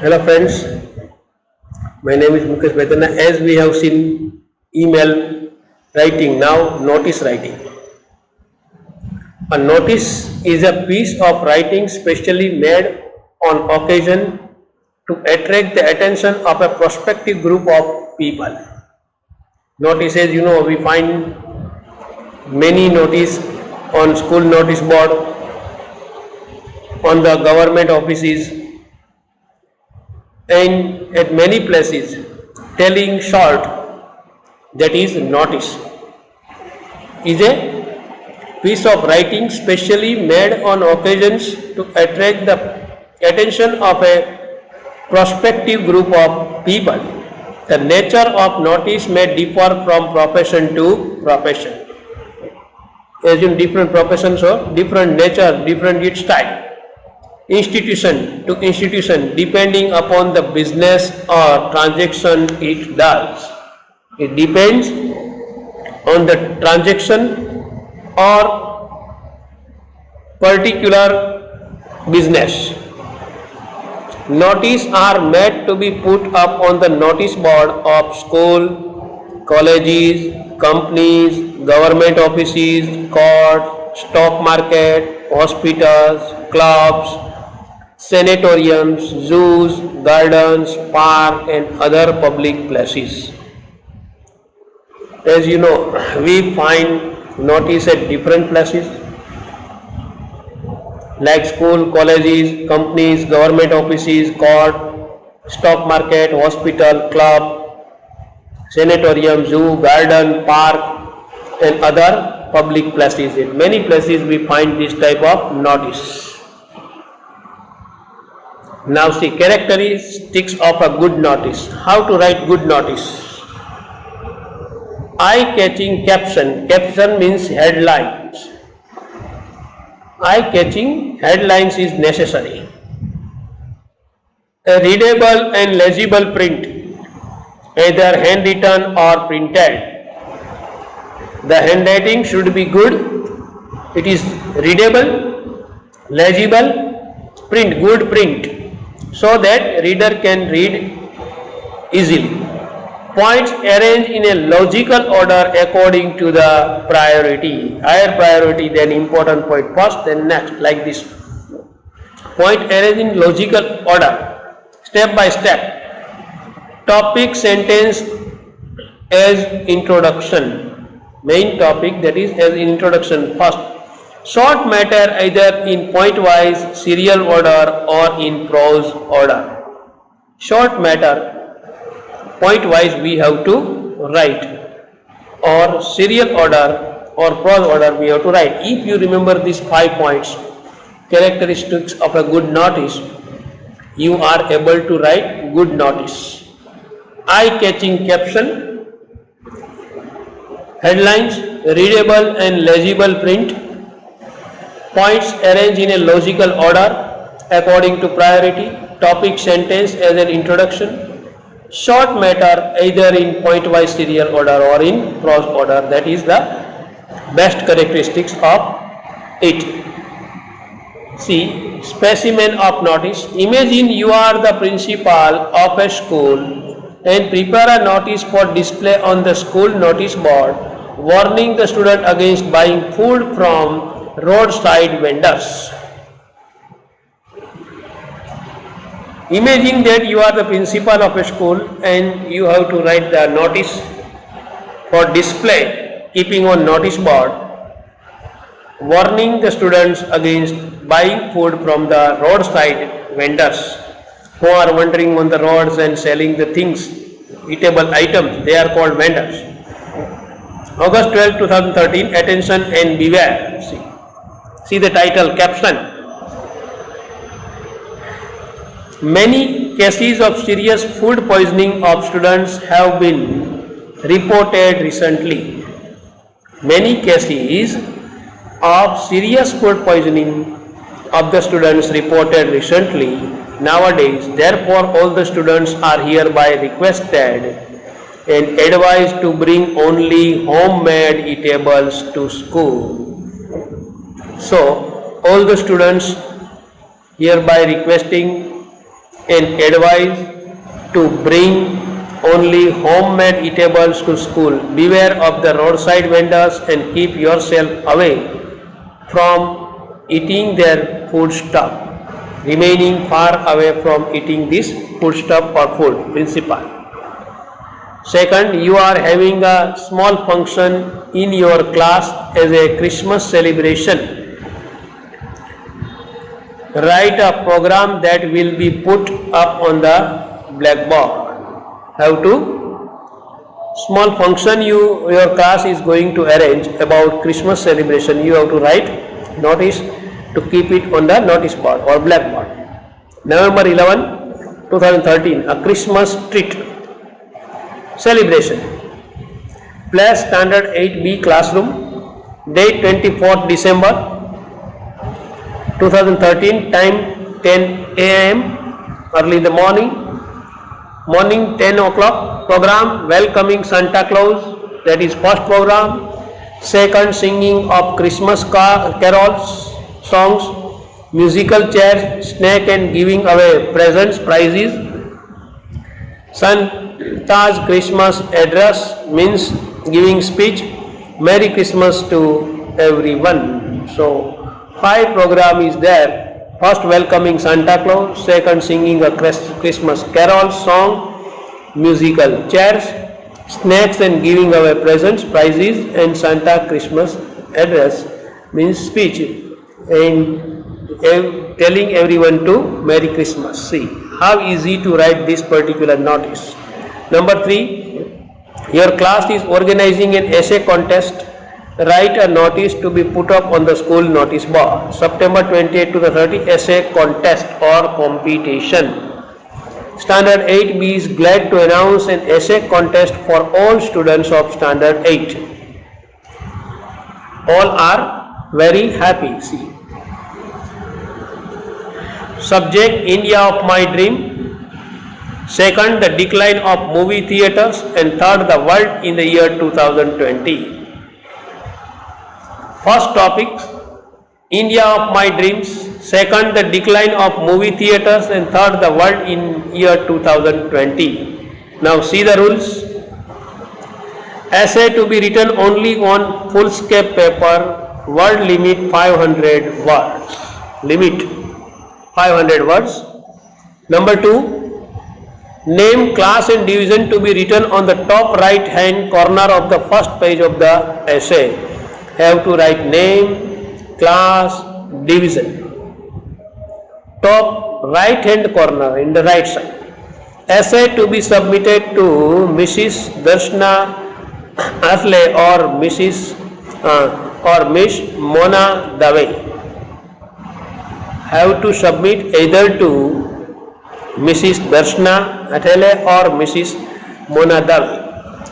Hello friends, my name is Mukesh Vedana. As we have seen email writing, now notice writing. A notice is a piece of writing specially made on occasion to attract the attention of a prospective group of people. Notices, we find many notice on school notice board, on the government offices, and at many places telling short, that is notice, is a piece of writing specially made on occasions to attract the attention of a prospective group of people. The nature of notice may differ from profession to profession. As in different professions or different nature, different its style. Institution to institution, depending upon the business or transaction it does. It depends on the transaction or particular business. Notice are made to be put up on the notice board of school, colleges, companies, government offices, courts, stock market, hospitals, clubs, sanatoriums, zoos, gardens, parks, and other public places. As you know, we find notice at different places like school, colleges, companies, government offices, court, stock market, hospital, club, sanatorium, zoo, garden, park, and other public places. In many places we find this type of notice. Now see characteristics of a good notice. How to write good notice? Eye-catching caption. Caption means headlines. Eye-catching headlines is necessary. A readable and legible print, either handwritten or printed. The handwriting should be good. It is readable, legible, print, good print, so that reader can read easily. Points arranged in a logical order according to the priority. Higher priority, then important point first, then next, like this. Point arranged in logical order, step by step. Topic sentence as introduction. Main topic, that is as introduction first. Short matter either in point-wise, serial order or in prose order. Short matter, point-wise we have to write, or serial order or prose order we have to write. If you remember these 5 points, characteristics of a good notice, you are able to write good notice. Eye-catching caption, headlines, readable and legible print, points arranged in a logical order according to priority, topic sentence as an introduction, short matter either in point-wise serial order or in prose order. That is the best characteristics of it. See, specimen of notice. Imagine you are the principal of a school and prepare a notice for display on the school notice board warning the student against buying food from roadside vendors. Imagine that you are the principal of a school and you have to write the notice for display, keeping on notice board, warning the students against buying food from the roadside vendors who are wandering on the roads and selling the things, eatable items. They are called vendors. August 12, 2013, attention and beware. See the title, caption. Many cases of serious food poisoning of students have been reported recently. Many cases of serious food poisoning of the students reported recently nowadays. Therefore, all the students are hereby requested and advised to bring only homemade eatables to school. So, all the students hereby requesting and advised to bring only homemade eatables to school. Beware of the roadside vendors and keep yourself away from eating their food stuff. Remaining far away from eating this food stuff or food. Principal. Second, you are having a small function in your class as a Christmas celebration. Write a program that will be put up on the blackboard. How to? Small function your class is going to arrange about Christmas celebration. You have to write notice to keep it on the notice board or blackboard. November 11, 2013, a Christmas treat celebration. Place Standard 8B classroom. Date 24th December 2013. Time 10 a.m. early in the morning. Morning 10 o'clock. Program welcoming Santa Claus. That is first program. Second, singing of Christmas carols, songs, musical chairs, snack and giving away presents, prizes. Santa's Christmas address means giving speech. Merry Christmas to everyone. So 5 program is there. First, welcoming Santa Claus. Second, singing a Christmas carol song, musical chairs, snacks and giving away presents, prizes, and Santa Christmas address means speech and telling everyone to Merry Christmas. See how easy to write this particular notice. Number 3, your class is organizing an essay contest. Write a notice to be put up on the school notice board. September 28 to the 30, essay contest or competition. Standard 8B is glad to announce an essay contest for all students of Standard 8. All are very happy. See. Subject, India of my dream. Second, the decline of movie theaters. And third, the world in the year 2020. First topic, India of my dreams. Second, the decline of movie theaters. And third, the world in year 2020. Now see the rules. Essay to be written only on foolscap paper. Word limit 500 words. Limit 500 words. Number 2, name, class and division to be written on the top right hand corner of the first page of the essay. Have to write name, class, division. Top right hand corner in the right side. Essay to be submitted to Mrs. Darshana Asle or Miss Mona Dave. Have to submit either to Mrs. Darshana Atele or Mrs. Mona Dave.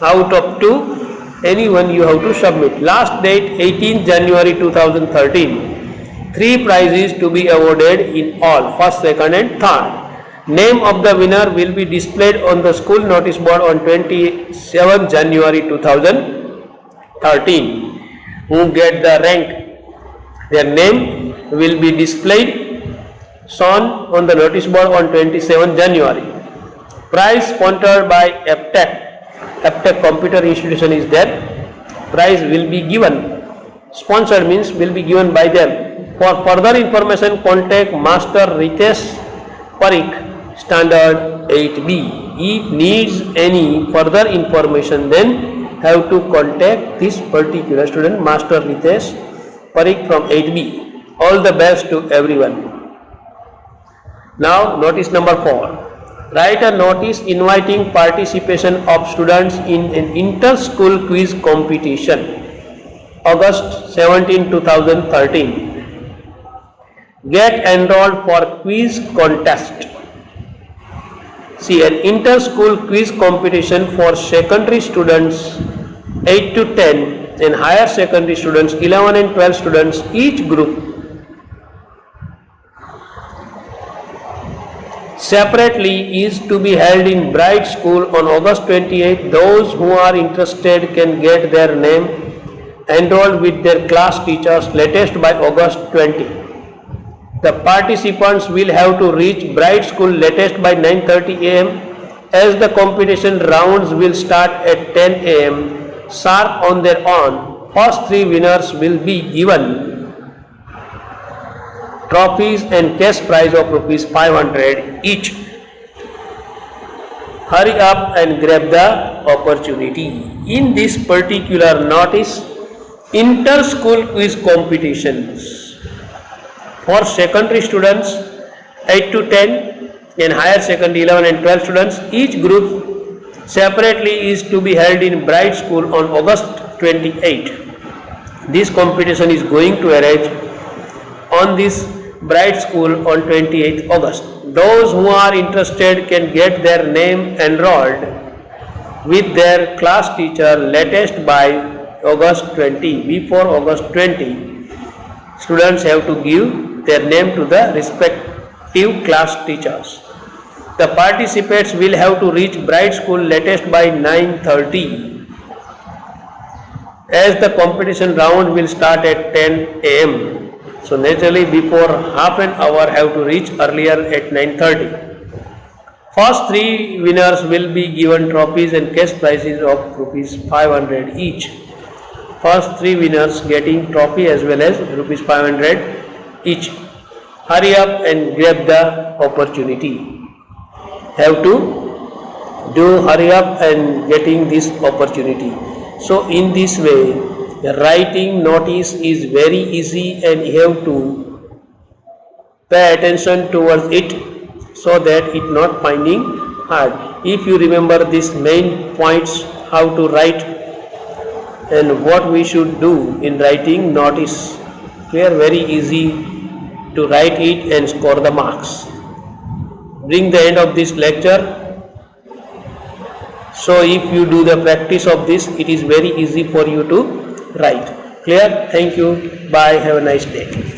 Out of 2, anyone you have to submit. Last date 18 January 2013. 3 prizes to be awarded in all, first, second and third. Name of the winner will be displayed on the school notice board on 27 January 2013. Who get the rank, their name will be displayed, shown on the notice board on 27 January. Prize sponsored by APTEC. APTEC Computer Institution is there. Prize will be given. Sponsored means will be given by them. For further information, contact Master Ritesh Parikh, Standard 8B. If needs any further information, then have to contact this particular student, Master Ritesh Parikh from 8B. All the best to everyone. Now, notice number 4. Write a notice inviting participation of students in an inter-school quiz competition. August 17, 2013. Get enrolled for quiz contest. See, an inter-school quiz competition for secondary students 8 to 10 and higher secondary students 11 and 12 students each group. Separately is to be held in Bright School on August 28. Those who are interested can get their name enrolled with their class teachers latest by August 20. The participants will have to reach Bright School latest by 9:30 a.m. as the competition rounds will start at 10 a.m. sharp on their own. First three winners will be given trophies and cash prize of rupees 500 each. Hurry up and grab the opportunity. In this particular notice, inter-school quiz competitions for secondary students 8 to 10 and higher secondary 11 and 12 students. Each group separately is to be held in Bright School on August 28. This competition is going to arrange on this Bright School on 28th August. Those who are interested can get their name enrolled with their class teacher latest by August 20. Before August 20, students have to give their name to the respective class teachers. The participants will have to reach Bright School latest by 9:30 as the competition round will start at 10 a.m. So naturally before half an hour have to reach earlier at 9:30. First three winners will be given trophies and cash prizes of rupees 500 each. First three winners getting trophy as well as rupees 500 each. Hurry up and grab the opportunity. Have to do hurry up and getting this opportunity. So in this way, the writing notice is very easy and you have to pay attention towards it so that it not finding hard. If you remember these main points, how to write and what we should do in writing notice, we are very easy to write it and score the marks. Bring the end of this lecture. So if you do the practice of this, it is very easy for you to write. Clear? Thank you. Bye. Have a nice day.